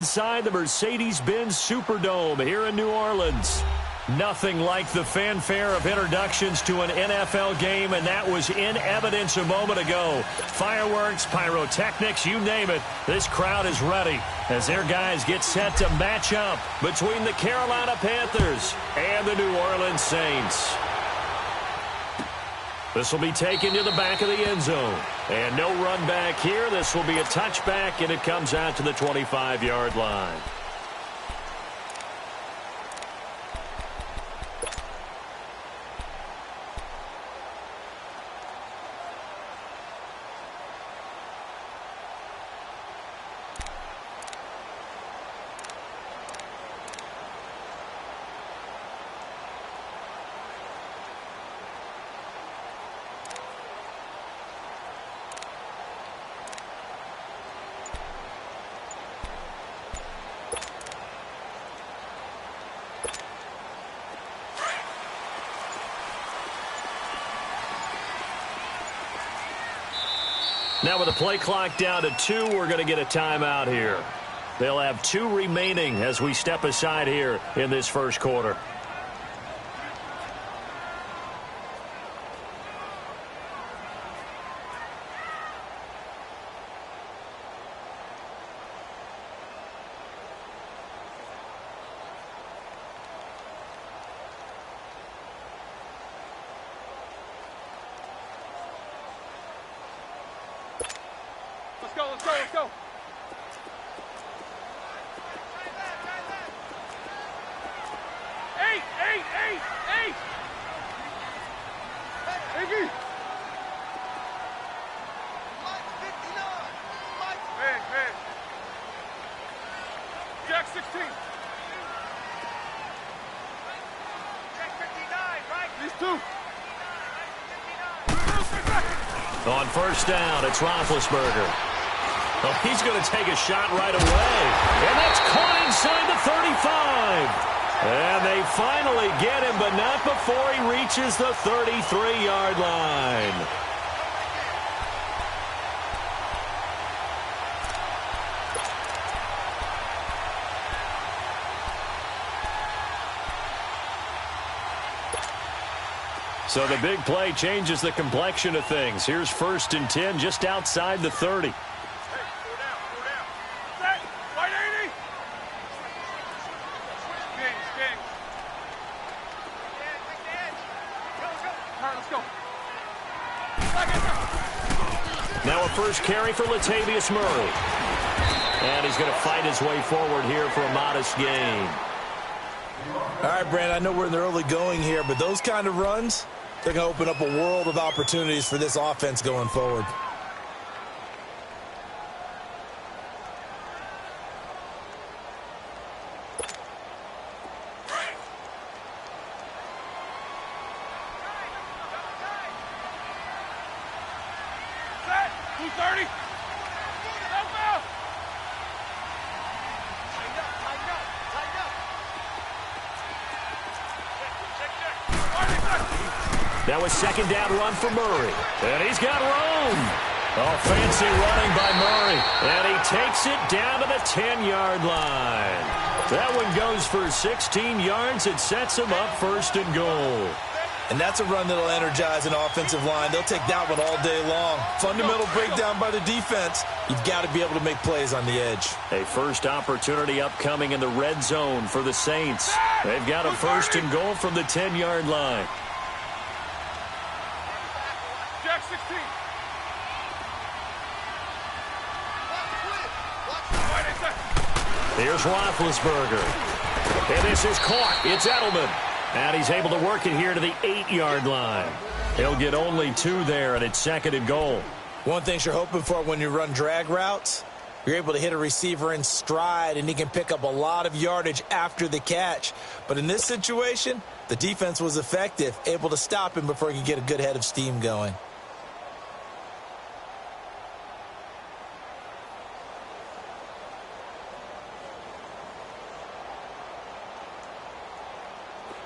Inside the Mercedes-Benz Superdome here in New Orleans. Nothing like the fanfare of introductions to an NFL game, and that was in evidence a moment ago. Fireworks, pyrotechnics, you name it. This crowd is ready as their guys get set to match up between the Carolina Panthers and the New Orleans Saints. This will be taken to the back of the end zone. And no run back here. This will be a touchback, and it comes out to the 25-yard line. Now with the play clock down to 2, we're going to get a timeout here. They'll have 2 remaining as we step aside here in this first quarter. Let's go. Eight. Iggy. Man. Jack 16. Jack 59, right? These 2. On first down, it's Roethlisberger. Oh, he's going to take a shot right away. And that's caught inside the 35. And they finally get him, but not before he reaches the 33-yard line. So the big play changes the complexion of things. Here's 1st and 10 just outside the 30. Now a first carry for Latavius Murray. And he's going to fight his way forward here for a modest gain. All right, Brandon, I know we're in the early going here, but those kind of runs, they're going to open up a world of opportunities for this offense going forward. Now a second down run for Murray. And he's got room. Oh, fancy running by Murray. And he takes it down to the 10-yard line. That one goes for 16 yards. It sets him up 1st and goal. And that's a run that'll energize an offensive line. They'll take that one all day long. Fundamental breakdown by the defense. You've got to be able to make plays on the edge. A first opportunity upcoming in the red zone for the Saints. They've got a 1st and goal from the 10-yard line. Jack 16. Here's Roethlisberger. And this is caught. It's Edelman. And he's able to work it here to the 8-yard line. He'll get only 2 there, and it's 2nd and goal. One thing you're hoping for when you run drag routes, you're able to hit a receiver in stride, and he can pick up a lot of yardage after the catch. But in this situation, the defense was effective, able to stop him before he could get a good head of steam going.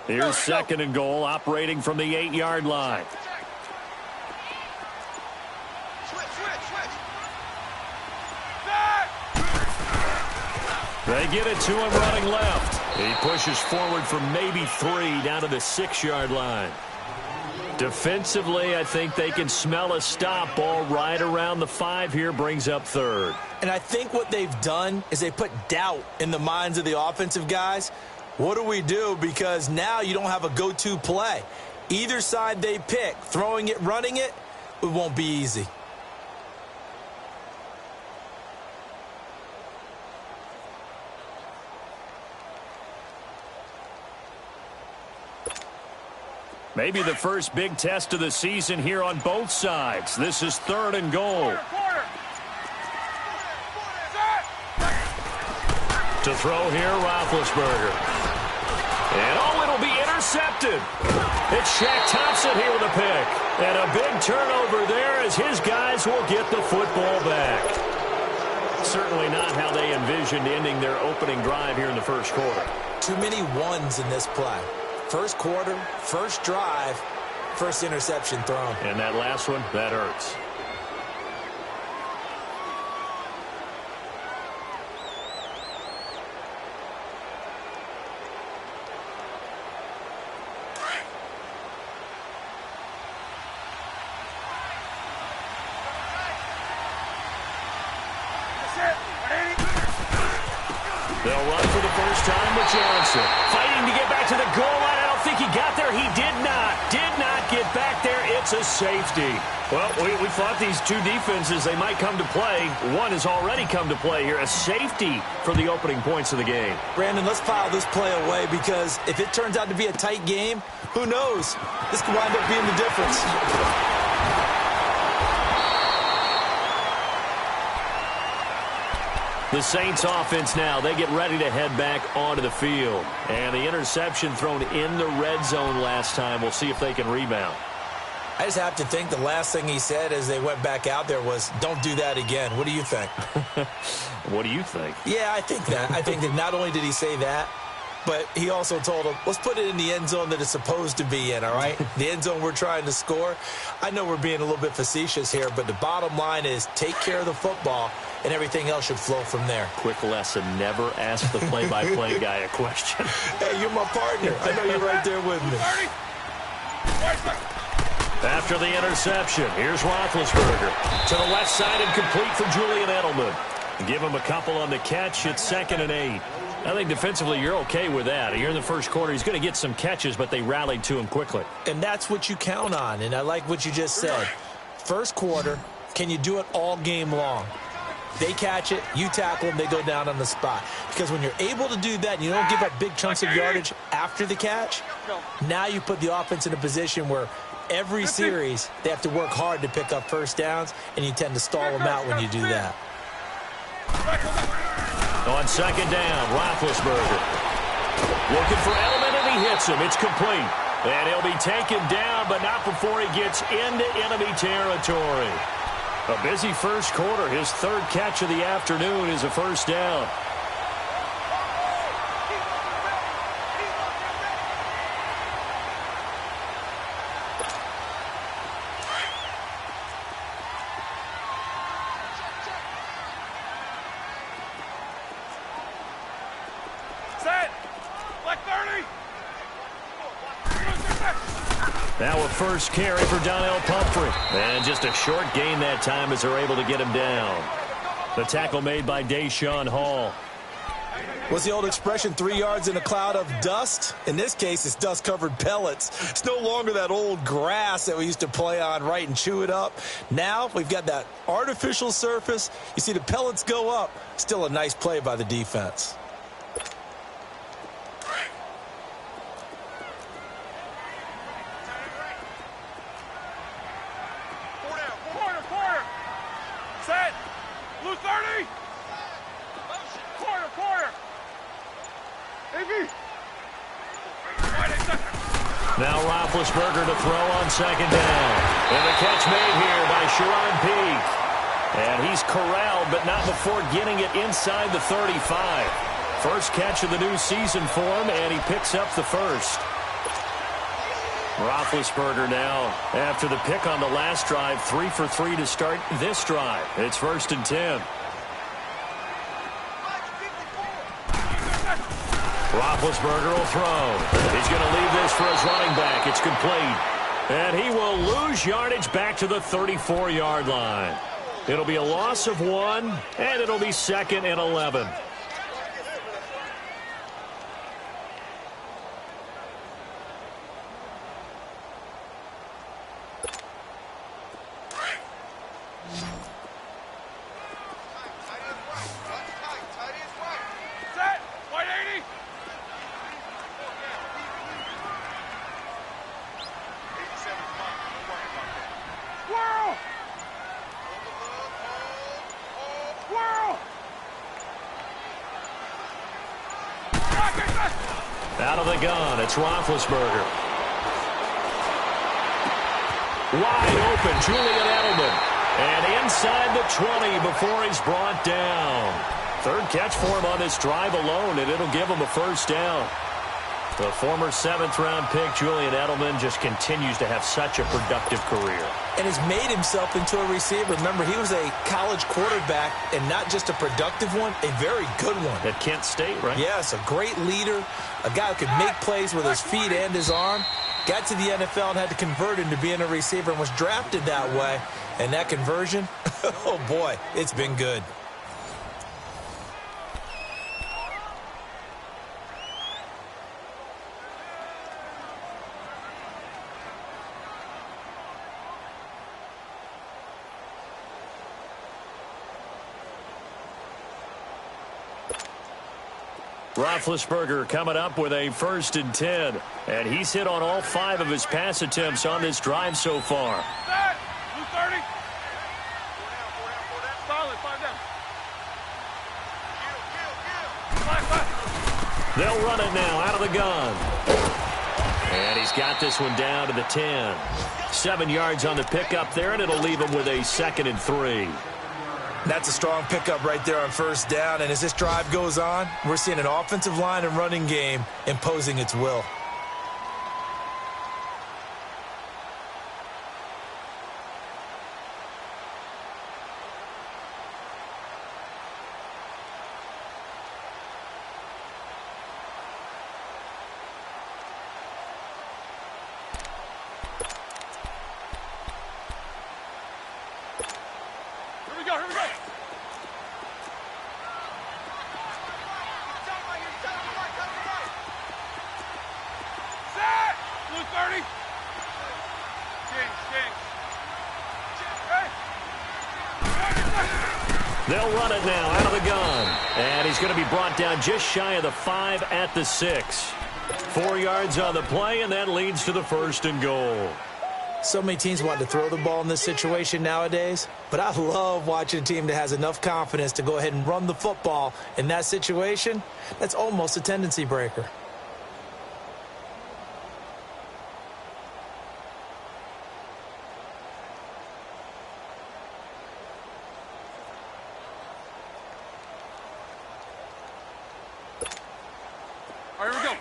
Here's 2nd and goal, operating from the 8-yard line. They get it to him running left. He pushes forward for maybe 3 down to the 6-yard line. Defensively, I think they can smell a stop. Ball right around the 5 here, brings up 3rd. And I think what they've done is they put doubt in the minds of the offensive guys. What do we do? Because now you don't have a go-to play. Either side they pick, throwing it, running it, it won't be easy. Maybe the first big test of the season here on both sides. This is 3rd and goal. To throw here, Roethlisberger. And, it'll be intercepted. It's Shaq Thompson here with a pick. And a big turnover there as his guys will get the football back. Certainly not how they envisioned ending their opening drive here in the first quarter. Too many ones in this play. First quarter, first drive, first interception thrown. And that last one, that hurts. They'll run for the first time with Johnson. Fighting to get back to the goal line. I don't think he got there. He did not get back there. It's a safety. Well, we thought these two defenses, they might come to play. One has already come to play here. A safety for the opening points of the game. Brandon, let's file this play away because if it turns out to be a tight game, who knows? This could wind up being the difference. The Saints offense now, they get ready to head back onto the field. And the interception thrown in the red zone last time. We'll see if they can rebound. I just have to think the last thing he said as they went back out there was, don't do that again. What do you think? What do you think? Yeah, I think that. I think that not only did he say that, but he also told him, let's put it in the end zone that it's supposed to be in, all right? The end zone we're trying to score. I know we're being a little bit facetious here, but the bottom line is take care of the football, and everything else should flow from there. Quick lesson, never ask the play-by-play guy a question. Hey, you're my partner. I know you're right there with me. After the interception, here's Roethlisberger. To the left side and complete for Julian Edelman. Give him a couple on the catch. It's 2nd and 8. I think defensively you're okay with that. Here in the first quarter, he's going to get some catches, but they rallied to him quickly. And that's what you count on, and I like what you just said. First quarter, can you do it all game long? They catch it, you tackle them, they go down on the spot. Because when you're able to do that and you don't give up big chunks of yardage after the catch, now you put the offense in a position where every series they have to work hard to pick up first downs, and you tend to stall them out when you do that. On 2nd down, Roethlisberger. Looking for Edelman, and he hits him. It's complete. And he'll be taken down, but not before he gets into enemy territory. A busy first quarter. His 3rd catch of the afternoon is a first down. Now a first carry for Donnell Pumphrey. And just a short gain that time as they're able to get him down. The tackle made by Deshaun Hall. What's the old expression, 3 yards in a cloud of dust? In this case, it's dust-covered pellets. It's no longer that old grass that we used to play on, right, and chew it up. Now we've got that artificial surface. You see the pellets go up. Still a nice play by the defense. Now Roethlisberger to throw on 2nd down. And the catch made here by Sharon Peake. And he's corralled, but not before getting it inside the 35. First catch of the new season for him, and he picks up the first. Roethlisberger now, after the pick on the last drive, 3 for 3 to start this drive. It's 1st and 10. Roethlisberger will throw. He's going to leave this for his running back. It's complete. And he will lose yardage back to the 34-yard line. It'll be a loss of 1, and it'll be 2nd and 11. Out of the gun, it's Roethlisberger. Wide open, Julian Edelman. And inside the 20 before he's brought down. Third catch for him on this drive alone, and it'll give him a first down. The former 7th-round pick, Julian Edelman, just continues to have such a productive career. And has made himself into a receiver. Remember, he was a college quarterback, and not just a productive one, a very good one. At Kent State, right? Yes, a great leader, a guy who could make plays with his feet and his arm. Got to the NFL and had to convert into being a receiver and was drafted that way. And that conversion, oh boy, it's been good. Roethlisberger coming up with a 1st and 10. And he's hit on all 5 of his pass attempts on this drive so far. Set. 230. Solid. 5 down. They'll run it now out of the gun. And he's got this one down to the 10. 7 yards on the pickup there, and it'll leave him with a 2nd and 3. That's a strong pickup right there on 1st down. And as this drive goes on, we're seeing an offensive line and running game imposing its will. Here we go. Set. Blue 30. King. They'll run it now out of the gun. And he's going to be brought down just shy of the 5 at the 6. 4 yards on the play, and that leads to the 1st and goal. So many teams want to throw the ball in this situation nowadays, but I love watching a team that has enough confidence to go ahead and run the football. In that situation, that's almost a tendency breaker. All right, here we go.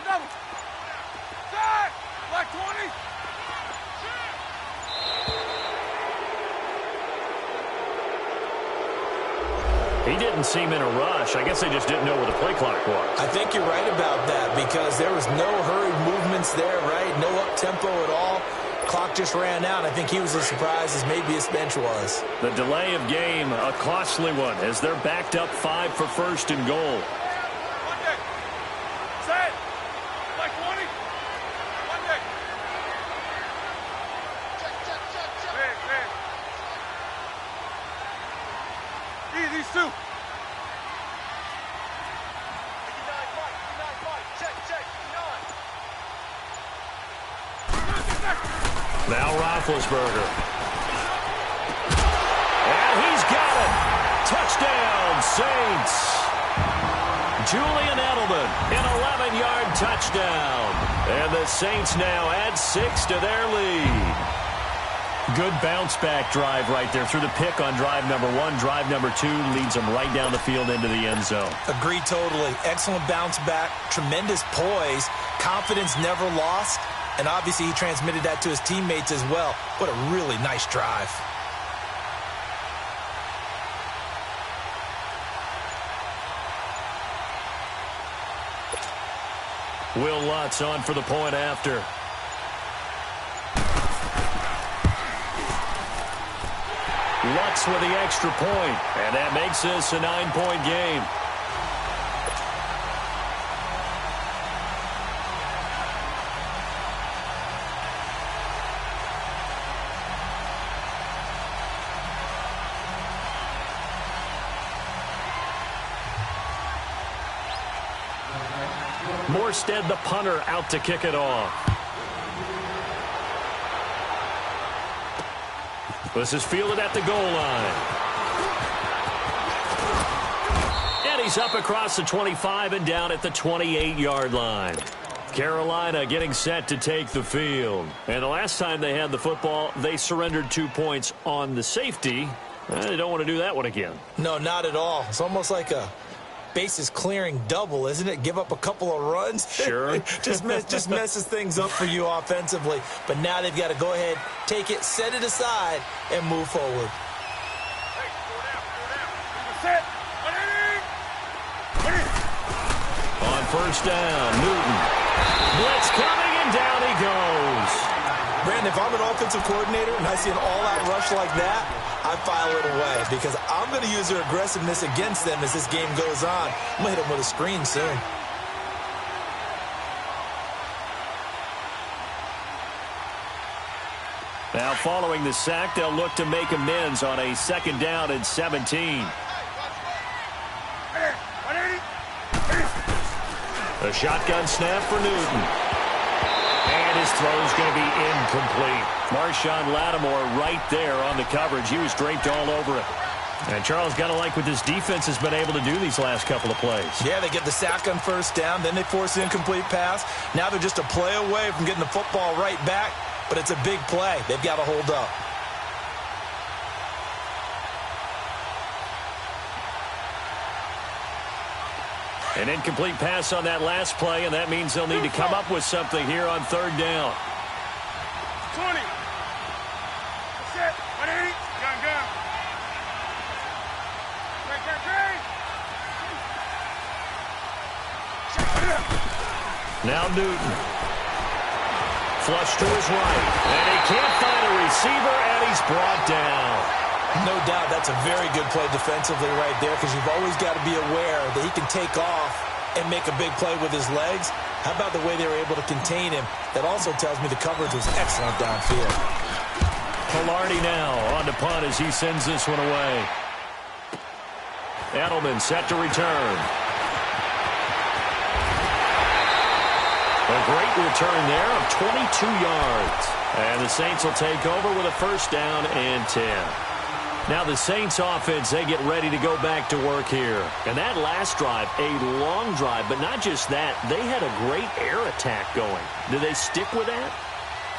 Double. Set. Black 20. He didn't seem in a rush. I guess they just didn't know where the play clock was. I think you're right about that because there was no hurried movements there, right? No up-tempo at all. Clock just ran out. I think he was as surprised as maybe his bench was. The delay of game, a costly one, as they're backed up 5 for 1st and goal. One deck. Set. Black 20. One deck. Big. These 2. Now Roethlisberger. And he's got it. Touchdown, Saints. Julian Edelman, an 11-yard touchdown. And the Saints now add 6 to their lead. Good bounce-back drive right there through the pick on drive number 1. Drive number 2 leads them right down the field into the end zone. Agreed totally. Excellent bounce back, tremendous poise, confidence never lost, and obviously he transmitted that to his teammates as well. What a really nice drive. Will Lutz on for the point after. Lutz with the extra point, and that makes this a 9-point game. Morstead, the punter, out to kick it off. This is fielded at the goal line. And he's up across the 25 and down at the 28-yard line. Carolina getting set to take the field. And the last time they had the football, they surrendered 2 points on the safety. They don't want to do that one again. No, not at all. It's almost like a bases clearing double, isn't it? Give up a couple of runs. Sure. just messes things up for you offensively. But now they've got to go ahead, take it, set it aside, and move forward. On first down, Newton. Blitz coming, and down he goes. Brandon, if I'm an offensive coordinator and I see an all-out rush like that, I file it away because I'm going to use their aggressiveness against them as this game goes on. I'm going to hit them with a screen soon. Now following the sack, they'll look to make amends on a 2nd down and 17. A shotgun snap for Newton. And his throw is going to be incomplete. Marshawn Lattimore right there on the coverage. He was draped all over it. And Charles, got to like what this defense has been able to do these last couple of plays. Yeah, they get the sack on first down, then they force the incomplete pass. Now they're just a play away from getting the football right back, but it's a big play. They've got to hold up. An incomplete pass on that last play, and that means they'll need to come up with something here on 3rd down. 20. That's it. 180. Gun. Now Newton. Flush to his right. And he can't find a receiver, and he's brought down. No doubt that's a very good play defensively right there because you've always got to be aware that he can take off and make a big play with his legs. How about the way they were able to contain him? That also tells me the coverage was excellent downfield. Pilardi now on to punt as he sends this one away. Edelman set to return. A great return there of 22 yards. And the Saints will take over with a 1st down and 10. Now the Saints offense, they get ready to go back to work here. And that last drive, a long drive, but not just that. They had a great air attack going. Do they stick with that?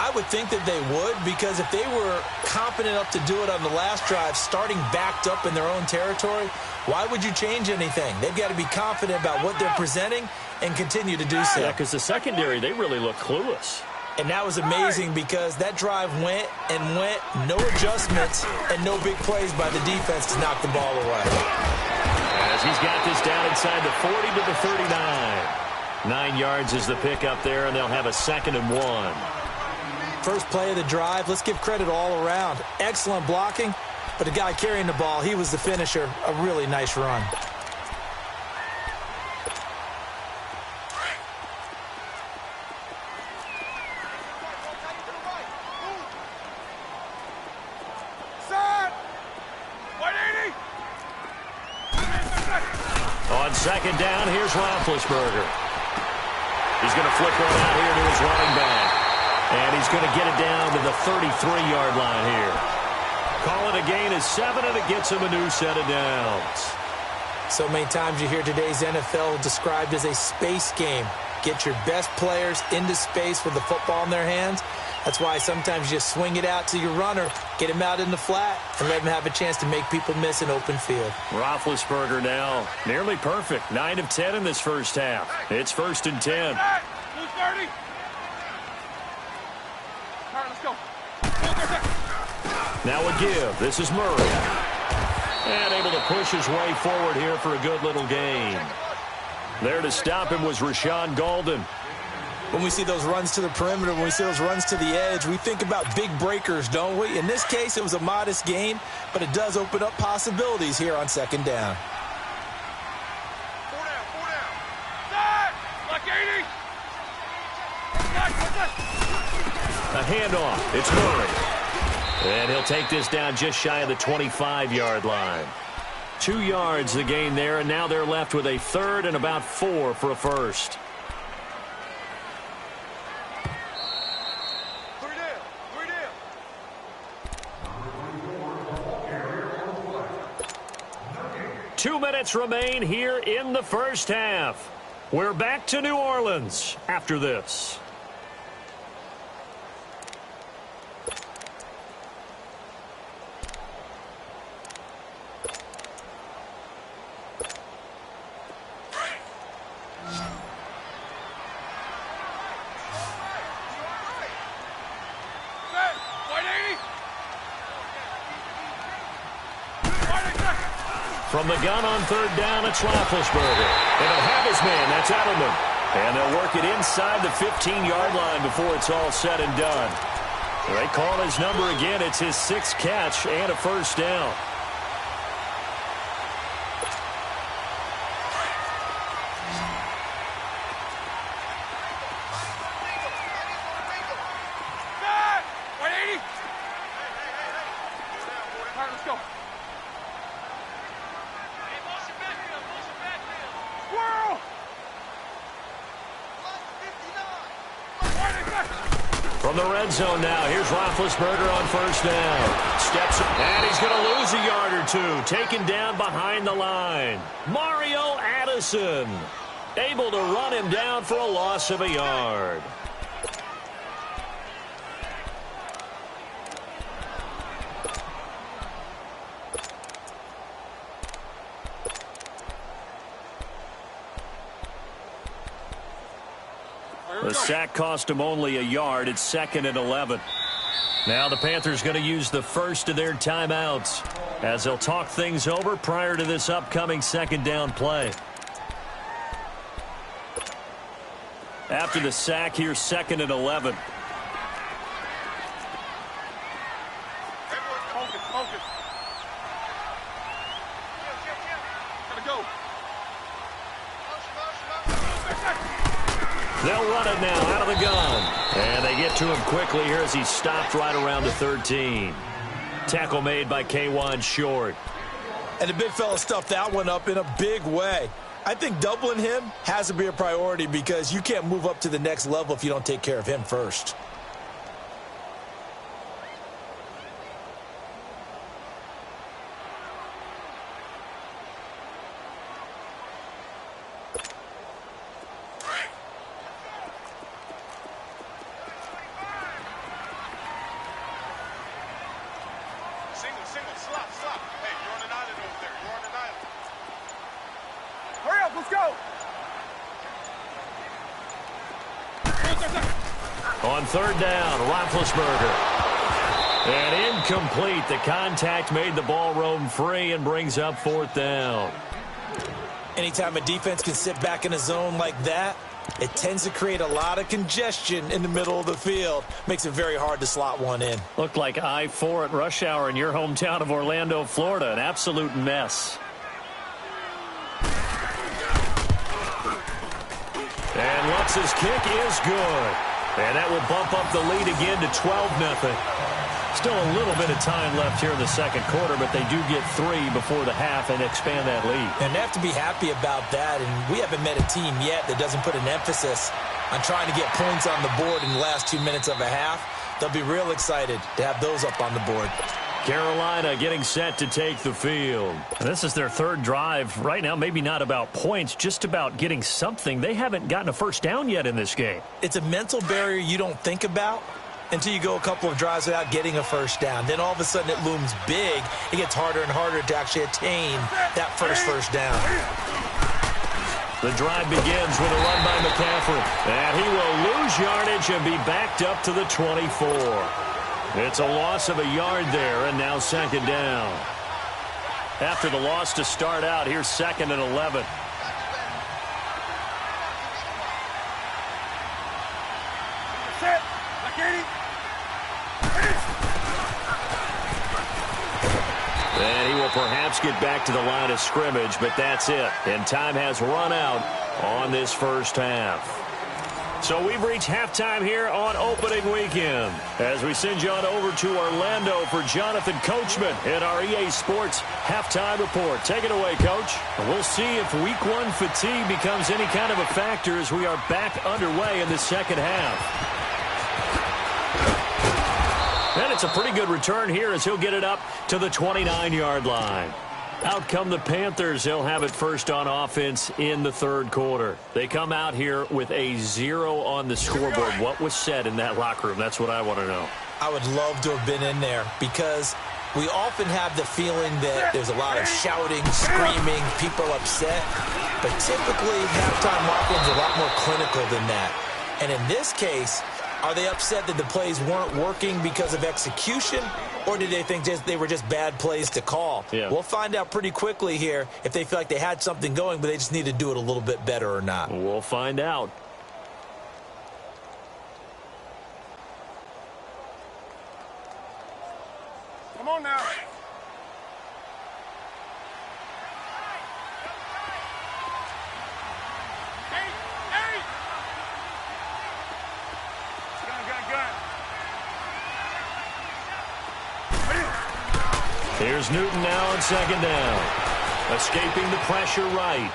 I would think that they would because if they were confident enough to do it on the last drive, starting backed up in their own territory, why would you change anything? They've got to be confident about what they're presenting and continue to do so. Yeah, because the secondary, they really look clueless. And that was amazing because that drive went and went, no adjustments, and no big plays by the defense to knock the ball away. As he's got this down inside the 40 to the 39. 9 yards is the pickup there, and they'll have a 2nd and 1. First play of the drive, let's give credit all around. Excellent blocking, but the guy carrying the ball, he was the finisher. A really nice run. On 2nd down, here's Roethlisberger. He's going to flip one out here to his running back. And he's going to get it down to the 33-yard line here. Call it a gain of 7, and it gets him a new set of downs. So many times you hear today's NFL described as a space game. Get your best players into space with the football in their hands. That's why sometimes you just swing it out to your runner, get him out in the flat, and let him have a chance to make people miss an open field. Roethlisberger now nearly perfect. 9 of 10 in this first half. It's 1st and 10. All right, let's go. Now a give. This is Murray. And able to push his way forward here for a good little gain. There to stop him was Rashawn Golden. When we see those runs to the perimeter, when we see those runs to the edge, we think about big breakers, don't we? In this case, it was a modest gain, but it does open up possibilities here on second down. 4 down, 4 down. Side! Like 80! A handoff. It's Murray. And he'll take this down just shy of the 25-yard line. 2 yards the gain there, and now they're left with a third and about 4 for a first. 3 down, 3 down. 2 minutes remain here in the first half. We're back to New Orleans after this. From the gun on third down, it's Roethlisberger. And he'll have his man. That's Edelman. And they'll work it inside the 15-yard line before it's all said and done. They call his number again. It's his 6th catch and a first down. From the red zone now, here's Roethlisberger on first down. Steps, and he's going to lose a yard or two. Taken down behind the line. Mario Addison able to run him down for a loss of a yard. The sack cost him only a yard. It's 2nd and 11. Now the Panthers going to use the first of their timeouts as they'll talk things over prior to this upcoming second down play. After the sack, here's 2nd and 11. Focus, focus. Gotta go. They'll run it now out of the gun. And they get to him quickly here as he stopped right around the 13. Tackle made by K-Y short. And the big fella stuffed that one up in a big way. I think doubling him has to be a priority because you can't move up to the next level if you don't take care of him first. On third down, Roethlisberger. And incomplete. The contact made the ball roam free and brings up 4th down. Anytime a defense can sit back in a zone like that, it tends to create a lot of congestion in the middle of the field. Makes it very hard to slot one in. Looked like I-4 at rush hour in your hometown of Orlando, Florida. An absolute mess. And Lutz's kick is good. And that will bump up the lead again to 12-0. Still a little bit of time left here in the second quarter, but they do get 3 before the half and expand that lead. And they have to be happy about that. And we haven't met a team yet that doesn't put an emphasis on trying to get points on the board in the last 2 minutes of a half. They'll be real excited to have those up on the board. Carolina getting set to take the field. This is their 3rd drive. Right now, maybe not about points, just about getting something. They haven't gotten a first down yet in this game. It's a mental barrier you don't think about until you go a couple of drives without getting a first down. Then all of a sudden it looms big. It gets harder and harder to actually attain that first down. The drive begins with a run by McCaffrey. And he will lose yardage and be backed up to the 24. It's a loss of a yard there, and now 2nd down. After the loss to start out, here's 2nd and 11. And he will perhaps get back to the line of scrimmage, but that's it. And time has run out on this first half. So we've reached halftime here on opening weekend as we send you on over to Orlando for Jonathan Coachman in our EA Sports halftime report. Take it away, Coach. We'll see if week one fatigue becomes any kind of a factor as we are back underway in the second half. And it's a pretty good return here as he'll get it up to the 29-yard line. Out come the Panthers. They'll have it first on offense in the third quarter. They come out here with a 0 on the scoreboard. What was said in that locker room? That's what I want to know. I would love to have been in there because we often have the feeling that there's a lot of shouting, screaming, people upset. But typically, halftime locker rooms are a lot more clinical than that. And in this case, are they upset that the plays weren't working because of execution, or did they think they were just bad plays to call? Yeah. We'll find out pretty quickly here if they feel like they had something going, but they just need to do it a little bit better or not. We'll find out. Come on now. Here's Newton now on second down. Escaping the pressure right.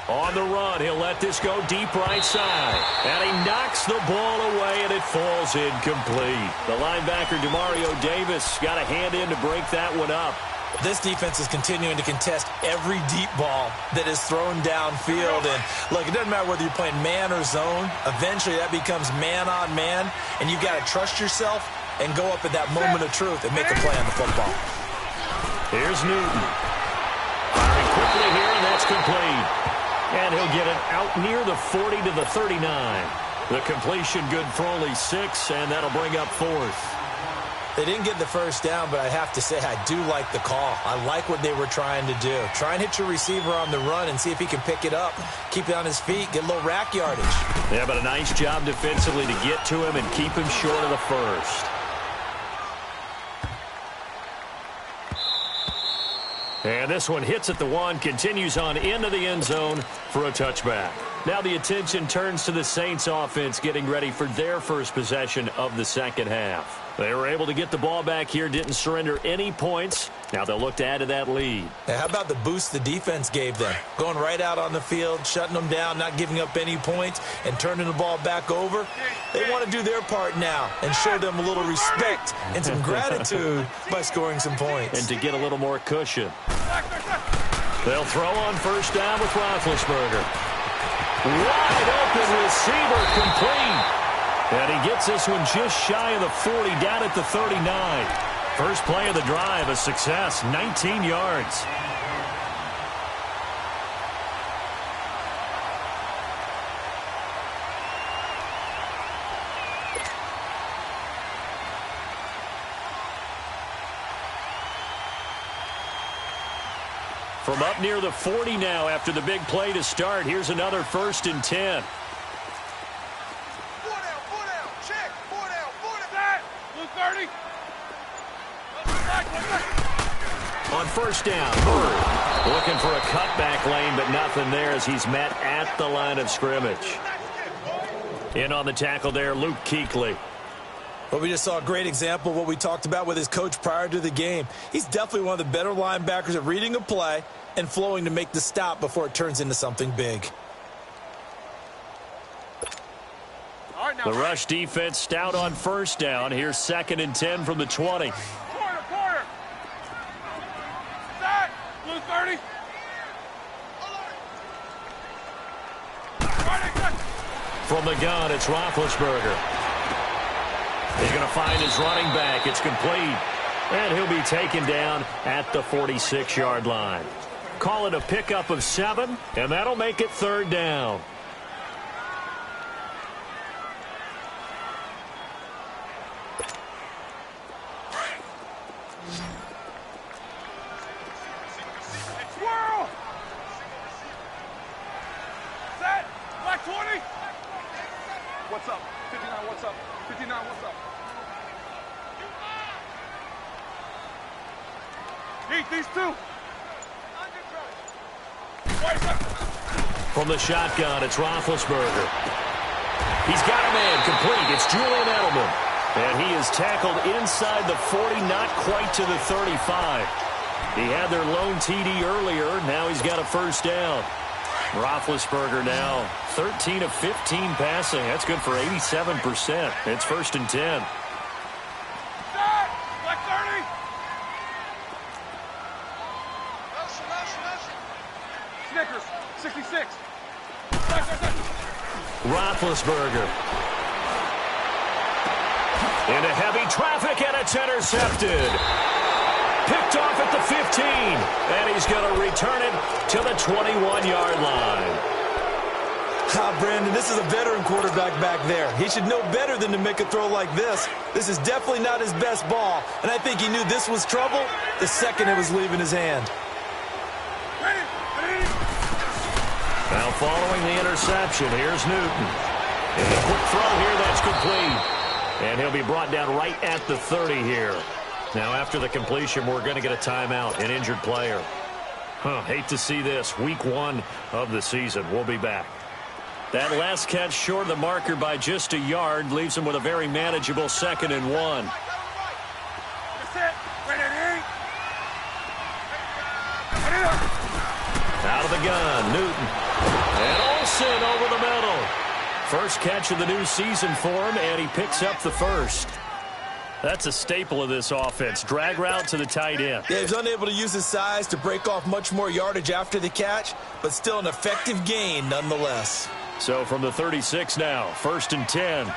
On the run, he'll let this go deep right side. And he knocks the ball away, and it falls incomplete. The linebacker, Demario Davis, got a hand in to break that one up. This defense is continuing to contest every deep ball that is thrown downfield. And, look, it doesn't matter whether you're playing man or zone. Eventually, that becomes man on man, and you've got to trust yourself and go up at that moment of truth and make a play on the football. Here's Newton. Firing quickly here, and that's complete. And he'll get it out near the 40 to the 39. The completion good for only 6, and that'll bring up fourth. They didn't get the first down, but I have to say I do like the call. I like what they were trying to do. Try and hit your receiver on the run and see if he can pick it up, keep it on his feet, get a little rack yardage. Yeah, but a nice job defensively to get to him and keep him short of the first. And this one hits at the 1, continues on into the end zone for a touchback. Now the attention turns to the Saints offense getting ready for their first possession of the second half. They were able to get the ball back here, didn't surrender any points. Now they'll look to add to that lead. Now, how about the boost the defense gave them? Going right out on the field, shutting them down, not giving up any points, and turning the ball back over. They want to do their part now and show them a little respect and some gratitude by scoring some points. And to get a little more cushion. They'll throw on first down with Roethlisberger. Wide open receiver complete. And he gets this one just shy of the 40, down at the 39. First play of the drive, a success, 19 yards. From up near the 40 now after the big play to start, here's another 1st and 10. On first down, Bird looking for a cutback lane, but nothing there as he's met at the line of scrimmage. In on the tackle there, Luke Kuechly. Well, we just saw a great example of what we talked about with his coach prior to the game. He's definitely one of the better linebackers at reading a play and flowing to make the stop before it turns into something big. The rush defense stout on first down. Here's 2nd and 10 from the 20. Quarter. Set. Blue 30. From the gun, it's Roethlisberger. He's going to find his running back. It's complete. And he'll be taken down at the 46-yard line. Call it a pickup of 7, and that'll make it 3rd down. Swirl. Set. Black 20. What's up? 59, what's up? 59, what's up? Eat these two. From the shotgun, it's Roethlisberger. He's got a man complete. It's Julian Edelman. And he is tackled inside the 40, not quite to the 35. He had their lone TD earlier. Now he's got a first down. Roethlisberger now 13 of 15 passing. That's good for 87%. It's 1st and 10. Like 30. Snickers, 66. Roethlisberger. Into heavy traffic, and it's intercepted. Picked off at the 15, and he's going to return it to the 21-yard line. Brandon, this is a veteran quarterback back there. He should know better than to make a throw like this. This is definitely not his best ball, and I think he knew this was trouble the second it was leaving his hand. Now following the interception, here's Newton. And a quick throw here, that's complete. And he'll be brought down right at the 30 here. Now after the completion, we're going to get a timeout, an injured player. Hate to see this. Week 1 of the season. We'll be back. That last catch short of the marker by just a yard leaves him with a very manageable 2nd and 1. Out of the gun, Newton. And Olsen over the middle. First catch of the new season for him, and he picks up the first. That's a staple of this offense. Drag route to the tight end. Yeah, he's unable to use his size to break off much more yardage after the catch, but still an effective gain nonetheless. So from the 36 now, 1st and 10.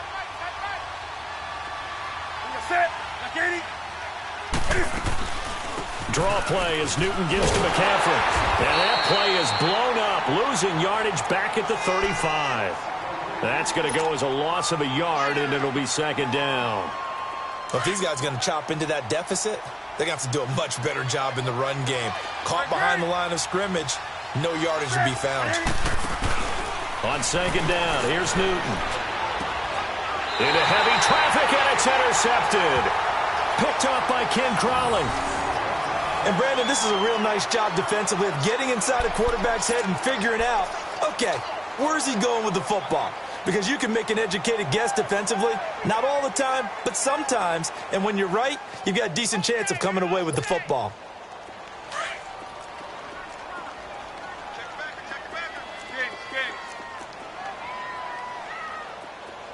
Draw play as Newton gives to McCaffrey. And that play is blown up, losing yardage back at the 35. That's going to go as a loss of a yard, and it'll be 2nd down. Well, if these guys are going to chop into that deficit, they're going to have to do a much better job in the run game. Caught behind the line of scrimmage, no yardage to be found. On 2nd down, here's Newton. Into heavy traffic, and it's intercepted. Picked off by Ken Crawley. And, Brandon, this is a real nice job defensively of getting inside a quarterback's head and figuring out, okay, where's he going with the football? Because you can make an educated guess defensively, not all the time, but sometimes. And when you're right, you've got a decent chance of coming away with the football.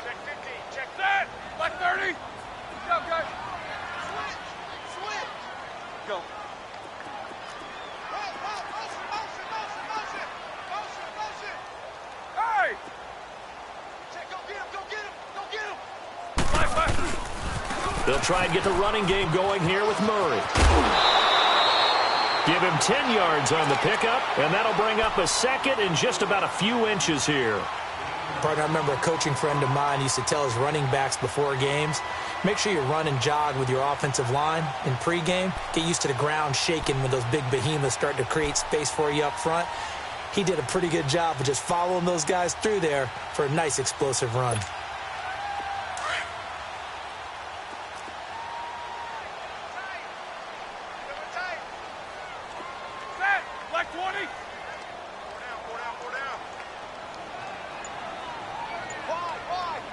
Check 15, check that. Like 30. Go, guys. Switch. Go. Motion. Hey! They'll try and get the running game going here with Murray. Give him 10 yards on the pickup, and that'll bring up a 2nd and just about a few inches here. Partner, I remember a coaching friend of mine used to tell his running backs before games, make sure you run and jog with your offensive line in pregame. Get used to the ground shaking when those big behemoths start to create space for you up front. He did a pretty good job of just following those guys through there for a nice explosive run. Like 20. Four down.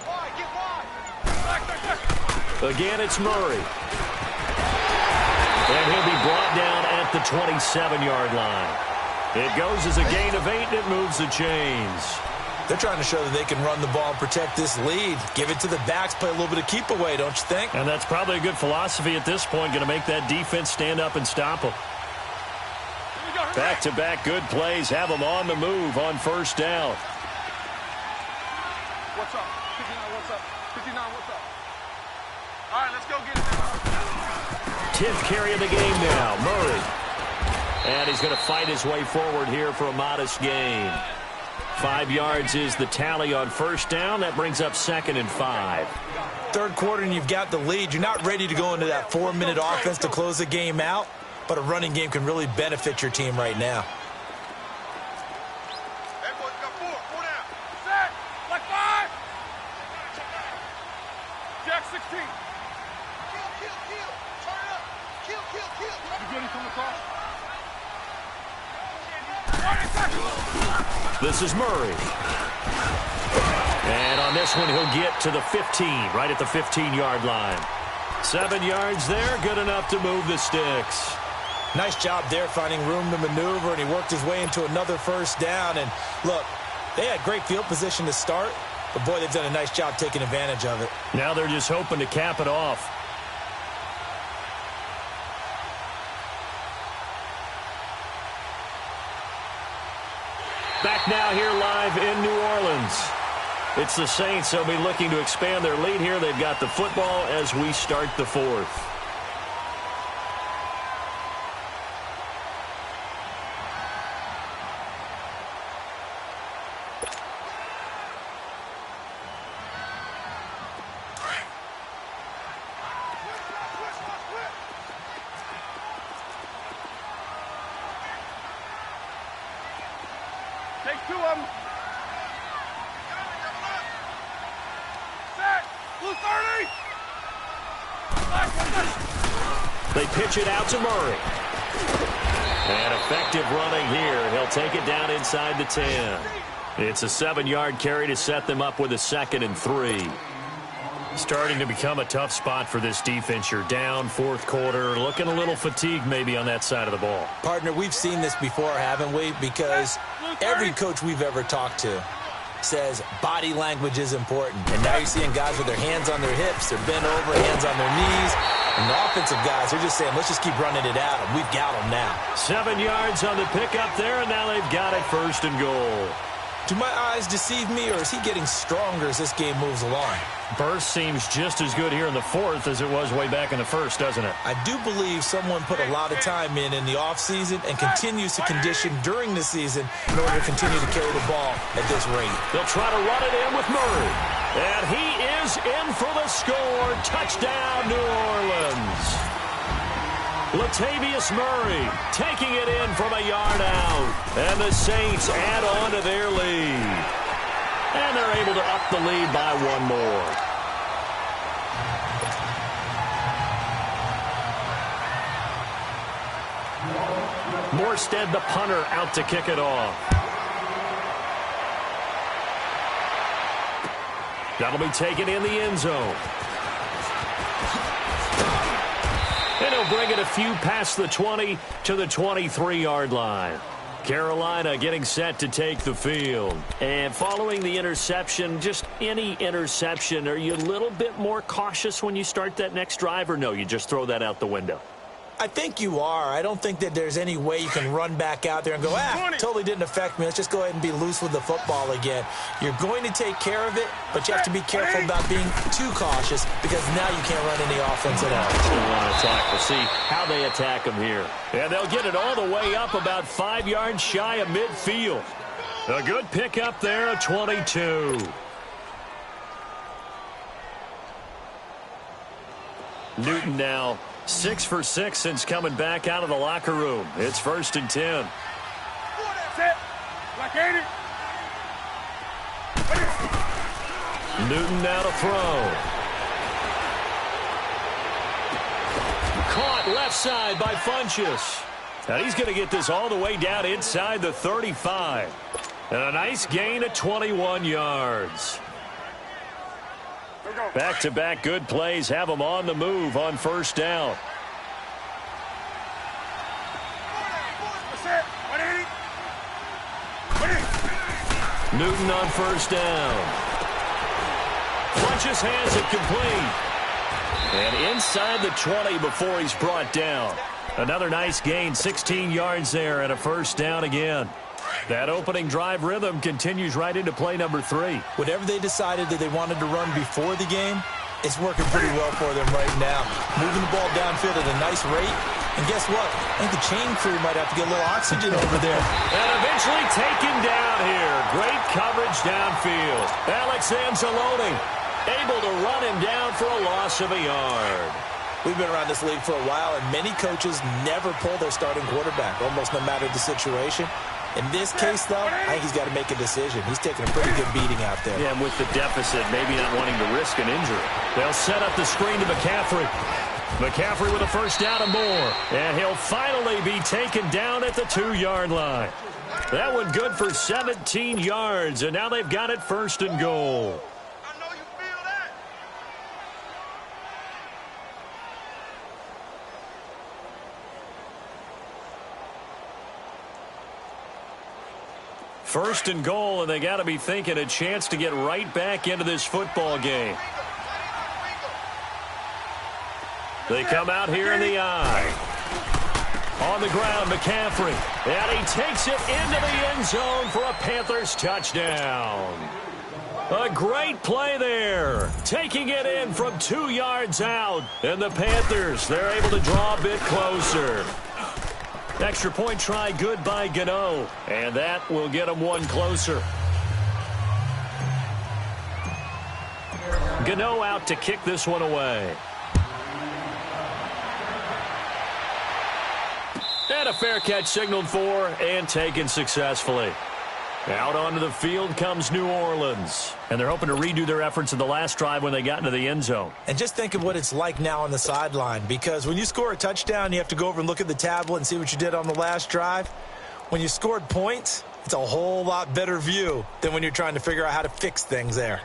Wide. Get wide. Again, it's Murray. And he'll be brought down at the 27-yard line. It goes as a gain of 8, and it moves the chains. They're trying to show that they can run the ball and protect this lead. Give it to the backs, play a little bit of keep away, don't you think? And that's probably a good philosophy at this point, going to make that defense stand up and stop them. Back-to-back good plays have them on the move on 1st down. What's up? 59, what's up? All right, let's go get it now. 10th carry of the game now, Murray. And he's going to fight his way forward here for a modest gain. 5 yards is the tally on 1st down. That brings up 2nd and 5. Third quarter and you've got the lead. You're not ready to go into that 4-minute offense to close the game out, but a running game can really benefit your team right now. Hey, boys, got four down. Set. Like 5. Jack 16. Kill. Turn it up. Kill. You get him from across? This is Murray. And on this one, he'll get to the 15, right at the 15-yard line. 7 yards there, good enough to move the sticks. Nice job there finding room to maneuver, and he worked his way into another first down. And look, they had great field position to start, but boy, they've done a nice job taking advantage of it. Now they're just hoping to cap it off. Back now here live in New Orleans. It's the Saints. They'll be looking to expand their lead here. They've got the football as we start the fourth. Take 2 of them. Set. Blue 30. They pitch it out to Murray. And effective running here. He'll take it down inside the 10. It's a 7-yard carry to set them up with a 2nd and 3. Starting to become a tough spot for this defense. You're down, fourth quarter, looking a little fatigued maybe on that side of the ball. Partner, we've seen this before, haven't we? Because every coach we've ever talked to says body language is important. And now you're seeing guys with their hands on their hips, they're bent over, hands on their knees. And the offensive guys, they're just saying, let's just keep running it at them. We've got them now. 7 yards on the pickup there, and now they've got it, 1st and goal. Do my eyes deceive me, or is he getting stronger as this game moves along? Burst seems just as good here in the fourth as it was way back in the first, doesn't it? I do believe someone put a lot of time in the offseason and continues to condition during the season in order to continue to carry the ball at this rate. They'll try to run it in with Murray. And he is in for the score. Touchdown, New Orleans. Latavius Murray taking it in from a yard out. And the Saints add on to their lead. And they're able to up the lead by 1 more. Morstead, the punter, out to kick it off. That'll be taken in the end zone. And he'll bring it a few past the 20 to the 23-yard line. Carolina getting set to take the field. And following the interception, just any interception, are you a little bit more cautious when you start that next drive, or no, you just throw that out the window? I think you are. I don't think that there's any way you can run back out there and go, totally didn't affect me. Let's just go ahead and be loose with the football again. You're going to take care of it, but you have to be careful about being too cautious because now you can't run any offense at all. Still want to attack. We'll see how they attack them here. And they'll get it all the way up about 5 yards shy of midfield. A good pickup there, a 22. Newton now 6 for 6 since coming back out of the locker room. It's 1st and 10. Set. Black 80. Newton now to throw. Caught left side by Funchess. And he's going to get this all the way down inside the 35. And a nice gain of 21 yards. Back-to-back good plays have them on the move on 1st down. Newton on 1st down. Funchess has it complete. And inside the 20 before he's brought down. Another nice gain, 16 yards there, and a 1st down again. That opening drive rhythm continues right into play number 3. Whatever they decided that they wanted to run before the game, it's working pretty well for them right now. Moving the ball downfield at a nice rate. And guess what? I think the chain crew might have to get a little oxygen over there. And eventually taken down here. Great coverage downfield. Alex Anzalone able to run him down for a loss of a yard. We've been around this league for a while, and many coaches never pull their starting quarterback, almost no matter the situation. In this case, though, I think he's got to make a decision. He's taking a pretty good beating out there. Yeah, and with the deficit, maybe not wanting to risk an injury. They'll set up the screen to McCaffrey. McCaffrey with a 1st down and more. And he'll finally be taken down at the 2-yard line. That one good for 17 yards, and now they've got it 1st and goal. I know you feel that. First and goal, and they got to be thinking a chance to get right back into this football game. They come out here in the eye. On the ground, McCaffrey. And he takes it into the end zone for a Panthers touchdown. A great play there. Taking it in from 2 yards out. And the Panthers, they're able to draw a bit closer. Extra point try good by Gano. And that will get them one closer. Gano out to kick this one away. And a fair catch signaled for and taken successfully. Out onto the field comes New Orleans. And they're hoping to redo their efforts in the last drive when they got into the end zone. And just think of what it's like now on the sideline, because when you score a touchdown, you have to go over and look at the tablet and see what you did on the last drive. When you scored points, it's a whole lot better view than when you're trying to figure out how to fix things there.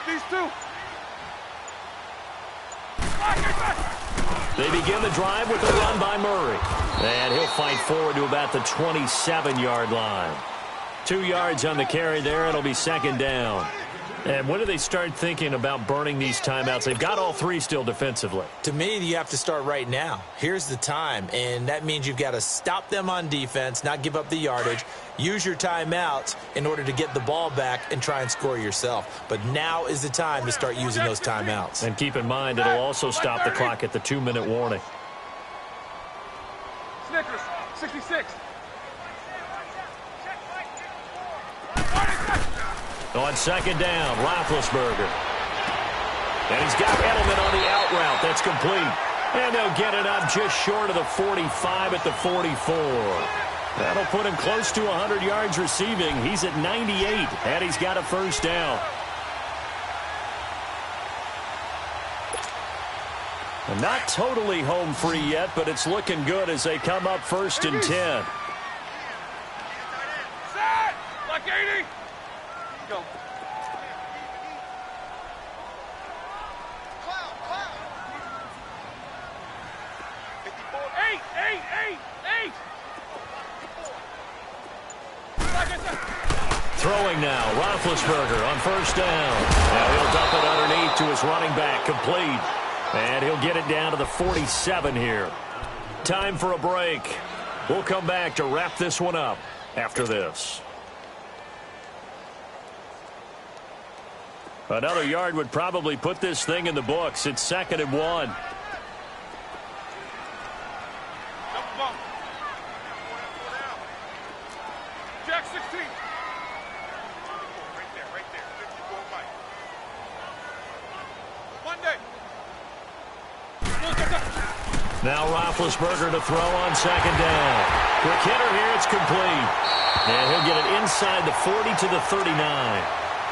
These two. They begin the drive with a run by Murray. And he'll fight forward to about the 27-yard line. 2 yards on the carry there. It'll be 2nd down. And when do they start thinking about burning these timeouts? They've got all 3 still defensively. To me, you have to start right now. Here's the time, and that means you've got to stop them on defense, not give up the yardage, use your timeouts in order to get the ball back and try and score yourself. But now is the time to start using those timeouts. And keep in mind, it'll also stop the clock at the 2-minute warning. Snickers, 66. On 2nd down, Roethlisberger. And he's got Edelman on the out route. That's complete. And they'll get it up just short of the 45 at the 44. That'll put him close to 100 yards receiving. He's at 98, and he's got a 1st down. And not totally home free yet, but it's looking good as they come up 1st and 10. Set! Like 80! Go. Throwing now, Roethlisberger on 1st down. Now he'll dump it underneath to his running back, complete. And he'll get it down to the 47 here. Time for a break. We'll come back to wrap this one up after this. Another yard would probably put this thing in the books. It's 2nd and 1. Jack 16. Right there, right there. 54 Mike. Monday. Now Roethlisberger to throw on 2nd down. Quick hitter here, it's complete. And he'll get it inside the 40 to the 39.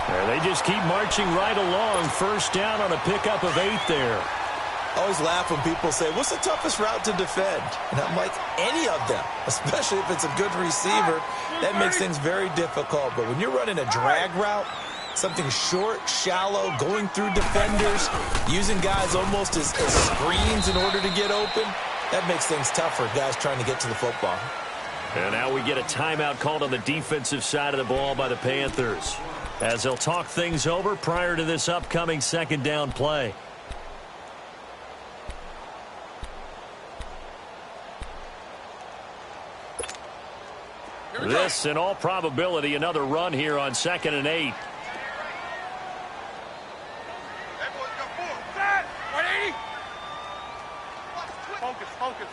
There, they just keep marching right along. 1st down on a pickup of 8 there. I always laugh when people say, what's the toughest route to defend? And I'm like, any of them, especially if it's a good receiver. That makes things very difficult. But when you're running a drag route, something short, shallow, going through defenders, using guys almost as screens in order to get open, that makes things tough for guys trying to get to the football. And now we get a timeout called on the defensive side of the ball by the Panthers, as they'll talk things over prior to this upcoming 2nd down play. This, in all probability, another run here on 2nd and 8. Focus, focus.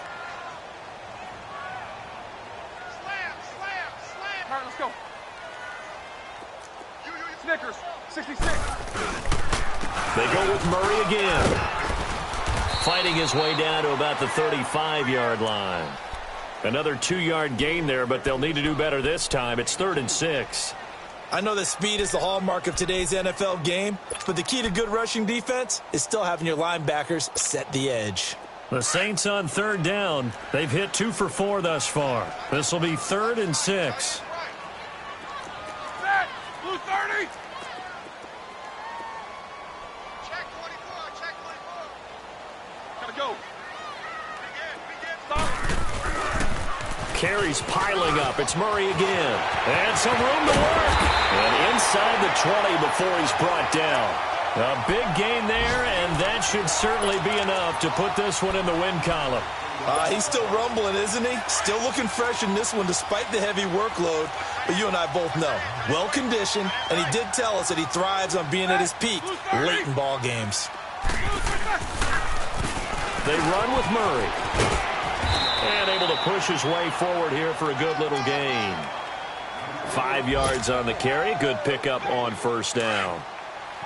Slam, slam, slam. All right, let's go. Snickers, 66. They go with Murray again. Fighting his way down to about the 35-yard line. Another 2-yard gain there, but they'll need to do better this time. It's 3rd and 6. I know that speed is the hallmark of today's NFL game, but the key to good rushing defense is still having your linebackers set the edge. The Saints on 3rd down. They've hit 2 for 4 thus far. This will be 3rd and 6. Blue 30. Check 24, check 24. Gotta go. Carries piling up. It's Murray again. And some room to work. And inside the 20 before he's brought down. A big gain there, and that should certainly be enough to put this one in the win column. He's still rumbling, isn't he? Still looking fresh in this one despite the heavy workload. But you and I both know, well-conditioned, and he did tell us that he thrives on being at his peak late in ball games. They run with Murray. And able to push his way forward here for a good little gain. 5 yards on the carry. Good pickup on 1st down.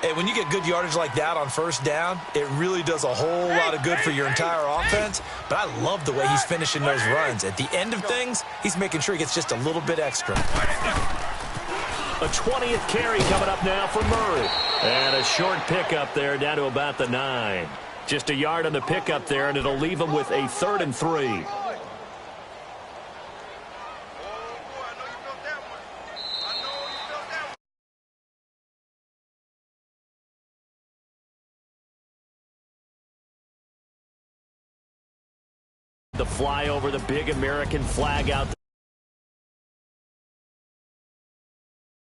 Hey, when you get good yardage like that on 1st down, it really does a whole lot of good for your entire offense. But I love the way he's finishing those runs. At the end of things, he's making sure he gets just a little bit extra. A 20th carry coming up now for Murray. And a short pickup there down to about the 9. Just a yard on the pickup there, and it'll leave him with a 3rd and 3. The fly over the big American flag out there.